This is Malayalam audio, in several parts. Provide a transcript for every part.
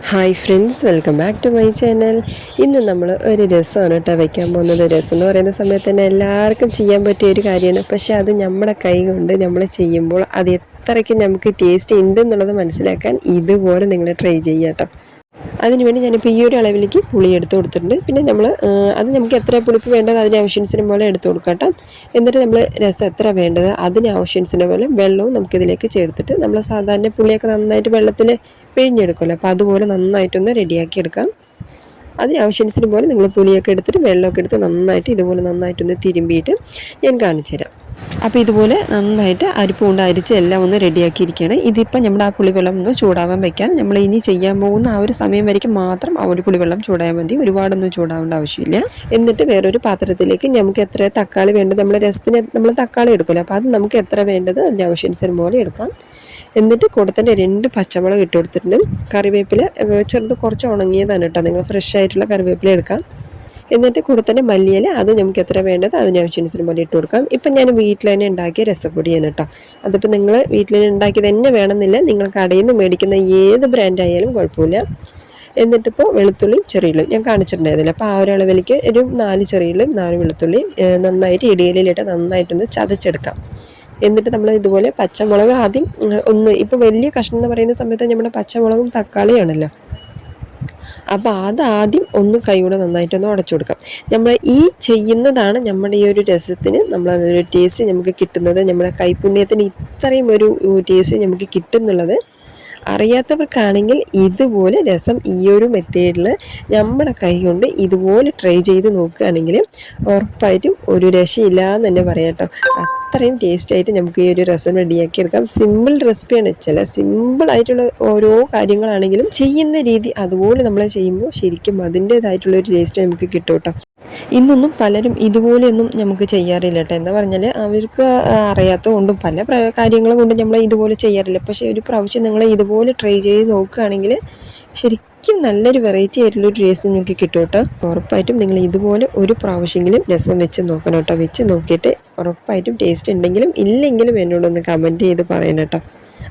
Hi friends, welcome back to my channel. ഇന്ന് നമ്മൾ ഒരു രസമാണ് കേട്ടോ വയ്ക്കാൻ പോകുന്നത്. രസം എന്ന് പറയുന്ന സമയത്ത് തന്നെ എല്ലാവർക്കും ചെയ്യാൻ പറ്റിയ ഒരു കാര്യമാണ്. പക്ഷേ അത് നമ്മുടെ കൈ കൊണ്ട് നമ്മൾ ചെയ്യുമ്പോൾ അത് എത്രയ്ക്ക് നമുക്ക് ടേസ്റ്റ് ഉണ്ട് എന്നുള്ളത് മനസ്സിലാക്കാൻ ഇതുപോലെ നിങ്ങൾ ട്രൈ ചെയ്യാം കേട്ടോ. അതിനുവേണ്ടി ഞാനിപ്പോൾ ഈ ഒരു അളവിലേക്ക് പുളി എടുത്ത് കൊടുത്തിട്ടുണ്ട്. പിന്നെ അത് നമുക്ക് എത്ര പുളിപ്പ് വേണ്ടത് അതിന് ആവശ്യത്തിന് പോലെ എടുത്ത് കൊടുക്കാം കേട്ടോ. എന്നിട്ട് നമ്മൾ രസം എത്ര വേണ്ടത് അതിന് ആവശ്യത്തിന് പോലെ വെള്ളവും നമുക്കിതിലേക്ക് ചേർത്തിട്ട് നമ്മൾ സാധാരണ പുളിയൊക്കെ നന്നായിട്ട് വെള്ളത്തിൽ പിഴിഞ്ഞെടുക്കുമല്ലോ, അപ്പോൾ അതുപോലെ നന്നായിട്ടൊന്ന് റെഡിയാക്കി എടുക്കാം. അതിന് ആവശ്യത്തിന് പോലെ നിങ്ങൾ പുളിയൊക്കെ എടുത്തിട്ട് വെള്ളമൊക്കെ എടുത്ത് നന്നായിട്ട് ഇതുപോലെ നന്നായിട്ടൊന്ന് തിരുമ്പിയിട്ട് ഞാൻ കാണിച്ചു തരാം. അപ്പോൾ ഇതുപോലെ നന്നായിട്ട് അരിപ്പ് കൊണ്ട് അരിച്ച് എല്ലാം ഒന്ന് റെഡിയാക്കിയിരിക്കുകയാണ്. ഇതിപ്പോൾ നമ്മുടെ ആ പുളിവെള്ളം ഒന്ന് ചൂടാവാൻ വയ്ക്കാം. നമ്മൾ ഇനി ചെയ്യാൻ പോകുന്ന ആ ഒരു സമയം വരയ്ക്കും മാത്രം ആ ഒരു പുളിവെള്ളം ചൂടായാൽ മതി, ഒരുപാടൊന്നും ചൂടാവേണ്ട ആവശ്യമില്ല. എന്നിട്ട് വേറൊരു പാത്രത്തിലേക്ക് നമുക്ക് എത്ര തക്കാളി വേണ്ടത്, നമ്മൾ രസത്തിന് നമ്മൾ തക്കാളി എടുക്കില്ല, അപ്പോൾ അത് നമുക്ക് എത്ര വേണ്ടത് അതിൻ്റെ ആവശ്യാനുസരണം പോലെ എടുക്കാം. എന്നിട്ട് കൂടെ തന്നെ 2 പച്ചമുളക് ഇട്ട് കൊടുത്തിട്ടുണ്ട്. കറിവേപ്പില ചെറുത് കുറച്ച് ഉണങ്ങിയതാണ് കേട്ടോ, നിങ്ങൾ ഫ്രഷ് ആയിട്ടുള്ള കറിവേപ്പില എടുക്കാം. എന്നിട്ട് കൂടെ തന്നെ മല്ലിയില, അത് നമുക്ക് എത്ര വേണ്ടത് അതിനനുസരിച്ച് പോലെ ഇട്ട് കൊടുക്കാം. ഇപ്പം ഞാൻ വീട്ടിൽ തന്നെ ഉണ്ടാക്കിയ രസപ്പൊടിയാണ് കേട്ടോ. അതിപ്പോൾ നിങ്ങൾ വീട്ടിൽ തന്നെ ഉണ്ടാക്കിയത് തന്നെ വേണമെന്നില്ല, നിങ്ങൾ കടയിൽ നിന്ന് മേടിക്കുന്ന ഏത് ബ്രാൻഡായാലും കുഴപ്പമില്ല. എന്നിട്ടിപ്പോൾ വെളുത്തുള്ളിയും ചെറിയുള്ളിയും ഞാൻ കാണിച്ചിട്ടുണ്ടായിരുന്നില്ല, അപ്പോൾ ആ ഒരു അളവിലേക്ക് ഒരു 4 ചെറിയുള്ളിയും 4 വെളുത്തുള്ളി നന്നായിട്ട് ഇടിയിലിട്ട് നന്നായിട്ടൊന്ന് ചതച്ചെടുക്കാം. എന്നിട്ട് നമ്മൾ ഇതുപോലെ പച്ചമുളക് ആദ്യം ഇപ്പോൾ വലിയ കഷ്ണം എന്ന് പറയുന്ന സമയത്ത് നമ്മുടെ പച്ചമുളകും തക്കാളിയാണല്ലോ, അപ്പോൾ അതാദ്യം ഒന്ന് കൈകൊണ്ട് നന്നായിട്ടൊന്ന് ഉടച്ചു കൊടുക്കാം. നമ്മൾ ഈ ചെയ്യുന്നതാണ് നമ്മുടെ ഈ ഒരു രസത്തിന് നമ്മളൊരു ടേസ്റ്റ് നമുക്ക് കിട്ടുന്നത്. നമ്മുടെ കൈപുണ്യത്തിന് ഇത്രയും ഒരു ടേസ്റ്റ് നമുക്ക് കിട്ടുന്നുള്ളത് അറിയാത്തവർക്കാണെങ്കിൽ ഇതുപോലെ രസം ഈ ഒരു മെത്തേഡിൽ നമ്മുടെ കൈ കൊണ്ട് ഇതുപോലെ ട്രൈ ചെയ്ത് നോക്കുകയാണെങ്കിൽ ഉറപ്പായിട്ടും ഒരു രക്ഷയില്ലാന്ന് തന്നെ പറയാം കേട്ടോ. അത്രയും ടേസ്റ്റായിട്ട് നമുക്ക് ഈ ഒരു രസം റെഡിയാക്കി എടുക്കാം. സിമ്പിൾ റെസിപ്പിയാണ്. ചില സിമ്പിളായിട്ടുള്ള ഓരോ കാര്യങ്ങളാണെങ്കിലും ചെയ്യുന്ന രീതി അതുപോലെ നമ്മൾ ചെയ്യുമ്പോൾ ശരിക്കും അതിൻ്റേതായിട്ടുള്ള ഒരു ടേസ്റ്റ് നമുക്ക് കിട്ടും കേട്ടോ. ഇന്നൊന്നും പലരും ഇതുപോലെയൊന്നും നമുക്ക് ചെയ്യാറില്ല കേട്ടോ. എന്താ പറഞ്ഞാൽ അവർക്ക് അറിയാത്തത് കൊണ്ടും പല കാര്യങ്ങളും കൊണ്ടും നമ്മൾ ഇതുപോലെ ചെയ്യാറില്ല. പക്ഷേ ഒരു പ്രാവശ്യം നിങ്ങൾ ഇതുപോലെ ട്രൈ ചെയ്ത് നോക്കുകയാണെങ്കിൽ ശരിക്കും നല്ലൊരു വെറൈറ്റി ആയിട്ടുള്ളൊരു ടേസ്റ്റ് നിങ്ങൾക്ക് കിട്ടും കേട്ടോ. ഉറപ്പായിട്ടും നിങ്ങൾ ഇതുപോലെ ഒരു പ്രാവശ്യമെങ്കിലും രസം വെച്ച് നോക്കണം കേട്ടോ. വെച്ച് നോക്കിയിട്ട് ഉറപ്പായിട്ടും ടേസ്റ്റ് ഉണ്ടെങ്കിലും ഇല്ലെങ്കിലും എന്നോടൊന്ന് കമൻറ്റ് ചെയ്ത് പറയണം കേട്ടോ.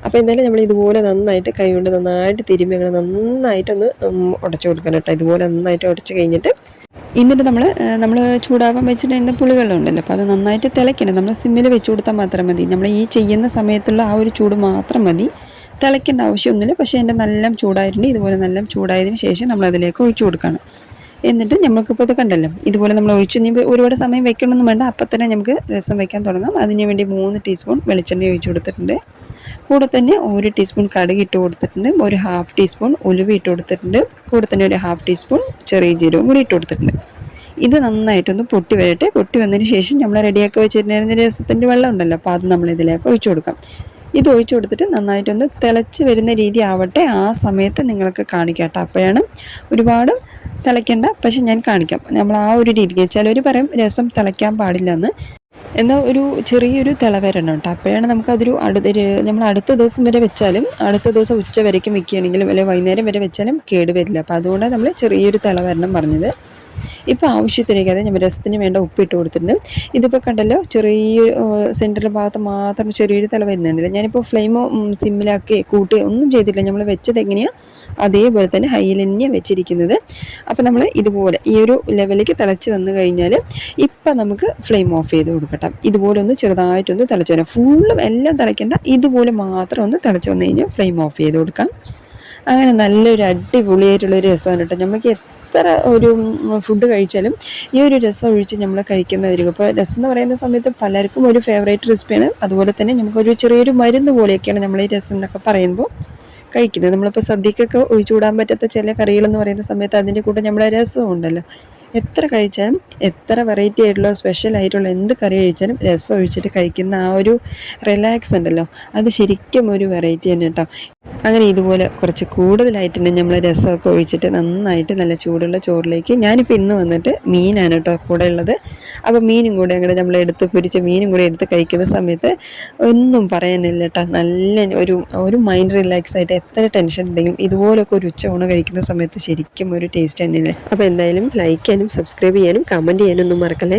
അപ്പോൾ എന്തായാലും നമ്മൾ ഇതുപോലെ നന്നായിട്ട് കൈ കൊണ്ട് നന്നായിട്ട് തിരുമ്പി അങ്ങനെ നന്നായിട്ടൊന്ന് ഉടച്ചു കൊടുക്കണം കേട്ടോ. ഇതുപോലെ നന്നായിട്ട് ഉടച്ച് കഴിഞ്ഞിട്ട് എന്നിട്ട് നമ്മൾ ചൂടാവാൻ വെച്ചിട്ടുണ്ടെങ്കിൽ പുളിവെള്ളം ഉണ്ടല്ലോ, അപ്പോൾ അത് നന്നായിട്ട് തിളയ്ക്കണം. നമ്മൾ സിമ്മിൽ വെച്ച് കൊടുത്താൽ മാത്രം മതി. നമ്മൾ ഈ ചെയ്യുന്ന സമയത്തുള്ള ആ ഒരു ചൂട് മാത്രം മതി, തിളയ്ക്കേണ്ട ആവശ്യമൊന്നുമില്ല. പക്ഷേ എൻ്റെ നല്ല ചൂടായിട്ടുണ്ട്. ഇതുപോലെ നല്ല ചൂടായതിന് ശേഷം നമ്മളതിലേക്ക് ഒഴിച്ചു കൊടുക്കണം. എന്നിട്ട് നമുക്കിപ്പോൾ ഇത് കണ്ടല്ലോ, ഇതുപോലെ നമ്മൾ ഒഴിച്ച് ഒരുപാട് സമയം വെക്കണമെന്ന് വേണ്ട, അപ്പം തന്നെ നമുക്ക് രസം വെക്കാൻ തുടങ്ങാം. അതിന് വേണ്ടി 3 ടീസ്പൂൺ വെളിച്ചെണ്ണ ഒഴിച്ചു കൊടുത്തിട്ടുണ്ട്. കൂടെ തന്നെ 1 ടീസ്പൂൺ കടുക് ഇട്ട് കൊടുത്തിട്ടുണ്ട്. ഒരു 1/2 ടീസ്പൂൺ ഉലുവ ഇട്ട് കൊടുത്തിട്ടുണ്ട്. കൂടെ തന്നെ ഒരു 1/2 ടീസ്പൂൺ ചെറിയ ജീരകം കൂടി ഇട്ട് കൊടുത്തിട്ടുണ്ട്. ഇത് നന്നായിട്ടൊന്ന് പൊട്ടി വരട്ടെ. പൊട്ടി വന്നതിന് ശേഷം നമ്മൾ റെഡിയാക്കി വെച്ചിട്ടുണ്ടായിരുന്ന രസത്തിൻ്റെ വെള്ളം ഉണ്ടല്ലോ, അപ്പോൾ അത് നമ്മൾ ഇതിലേക്ക് ഒഴിച്ചു കൊടുക്കാം. ഇത് ഒഴിച്ചു കൊടുത്തിട്ട് നന്നായിട്ടൊന്ന് തിളച്ച് വരുന്ന രീതി ആവട്ടെ. ആ സമയത്ത് നിങ്ങൾക്ക് കാണിക്കാം കേട്ടോ. അപ്പോഴാണ് ഒരുപാട് തിളയ്ക്കേണ്ട, പക്ഷെ ഞാൻ കാണിക്കാം. നമ്മൾ ആ ഒരു രീതിക്ക് ചിലർ പറയും രസം തിളയ്ക്കാൻ പാടില്ല എന്ന്, എന്നാൽ ഒരു ചെറിയൊരു തിള വരണം കേട്ടോ. അപ്പോഴാണ് നമുക്കതൊരു നമ്മൾ അടുത്ത ദിവസം വരെ വെച്ചാലും, അടുത്ത ദിവസം ഉച്ച വരയ്ക്കും വെക്കുകയാണെങ്കിലും അല്ലെങ്കിൽ വൈകുന്നേരം വരെ വെച്ചാലും കേട് വരില്ല. അപ്പോൾ അതുകൊണ്ടാണ് നമ്മൾ ചെറിയൊരു തിള വരണം പറഞ്ഞത്. ഇപ്പോൾ ആവശ്യത്തിലേക്ക് അതായത് നമ്മൾ രസത്തിന് വേണ്ട ഉപ്പിട്ട് കൊടുത്തിട്ടുണ്ട്. ഇതിപ്പോൾ കണ്ടല്ലോ, ചെറിയ സെൻറ്ററിൽ ഭാഗത്ത് മാത്രം ചെറിയൊരു തിള വരുന്നുണ്ടല്ലോ. ഞാനിപ്പോൾ ഫ്ലെയിമോ സിമ്മിലാക്കി കൂട്ടി ഒന്നും ചെയ്തിട്ടില്ല. നമ്മൾ വെച്ചത് എങ്ങനെയാണ് അതേപോലെ തന്നെ ഹൈയിൽ തന്നെയാണ് വെച്ചിരിക്കുന്നത്. അപ്പോൾ നമ്മൾ ഇതുപോലെ ഈ ഒരു ലെവലിലേക്ക് തിളച്ച് വന്നു കഴിഞ്ഞാൽ ഇപ്പം നമുക്ക് ഫ്ലെയിം ഓഫ് ചെയ്ത് കൊടുക്കട്ടെ. ഇതുപോലെ ഒന്ന് ചെറുതായിട്ടൊന്ന് തിളച്ച് വരാം. ഫുള്ളും എല്ലാം തിളയ്ക്കേണ്ട, ഇതുപോലെ മാത്രം ഒന്ന് തിളച്ച് വന്നു കഴിഞ്ഞാൽ ഫ്ലെയിം ഓഫ് ചെയ്ത് കൊടുക്കാം. അങ്ങനെ നല്ലൊരു അടിപൊളിയായിട്ടുള്ളൊരു രസമാണ് കേട്ടോ. നമുക്ക് എത്ര ഒരു ഫുഡ് കഴിച്ചാലും ഈ ഒരു രസം ഒഴിച്ച് നമ്മൾ കഴിക്കുന്നവർക്ക്, ഇപ്പോൾ രസം എന്ന് പറയുന്ന സമയത്ത് പലർക്കും ഒരു ഫേവറേറ്റ് റെസിപ്പിയാണ്. അതുപോലെ തന്നെ നമുക്കൊരു ചെറിയൊരു മരുന്ന് പോലെയൊക്കെയാണ് നമ്മൾ ഈ രസം എന്നൊക്കെ പറയുമ്പോൾ കഴിക്കുന്നത്. നമ്മളിപ്പോൾ സദ്യക്കൊക്കെ ഒഴിച്ചുകൂടാൻ പറ്റാത്ത ചില കറികളെന്ന് പറയുന്ന സമയത്ത് അതിൻ്റെ കൂടെ നമ്മളെ രസം ഉണ്ടല്ലോ. എത്ര കഴിച്ചാലും എത്ര വെറൈറ്റി ആയിട്ടുള്ള സ്പെഷ്യൽ ആയിട്ടുള്ള എന്ത് കറി കഴിച്ചാലും രസം ഒഴിച്ചിട്ട് കഴിക്കുന്ന ആ ഒരു റിലാക്സ് ഉണ്ടല്ലോ, അത് ശരിക്കും ഒരു വെറൈറ്റി തന്നെ കേട്ടോ. അങ്ങനെ ഇതുപോലെ കുറച്ച് കൂടുതലായിട്ട് തന്നെ നമ്മൾ രസമൊക്കെ ഒഴിച്ചിട്ട് നന്നായിട്ട് നല്ല ചൂടുള്ള ചോറിലേക്ക്, ഞാനിപ്പോൾ ഇന്ന് വന്നിട്ട് മീനാണ് കേട്ടോ കൂടെ ഉള്ളത്. അപ്പോൾ മീനും കൂടെ അങ്ങനെ നമ്മൾ എടുത്ത് പൊരിച്ച മീനും കൂടെ എടുത്ത് കഴിക്കുന്ന സമയത്ത് ഒന്നും പറയാനില്ല കേട്ടോ. നല്ല ഒരു മൈൻഡ് റിലാക്സ് ആയിട്ട് എത്ര ടെൻഷൻ ഉണ്ടെങ്കിലും ഇതുപോലൊക്കെ ഒരു ഉച്ചയൂണ് കഴിക്കുന്ന സമയത്ത് ശരിക്കും ഒരു ടേസ്റ്റ് തന്നെയല്ലേ. അപ്പോൾ എന്തായാലും ലൈക്ക് ചെയ്യാനും സബ്സ്ക്രൈബ് ചെയ്യാനും കമൻറ്റ് ചെയ്യാനും ഒന്നും മറക്കല്ലേ.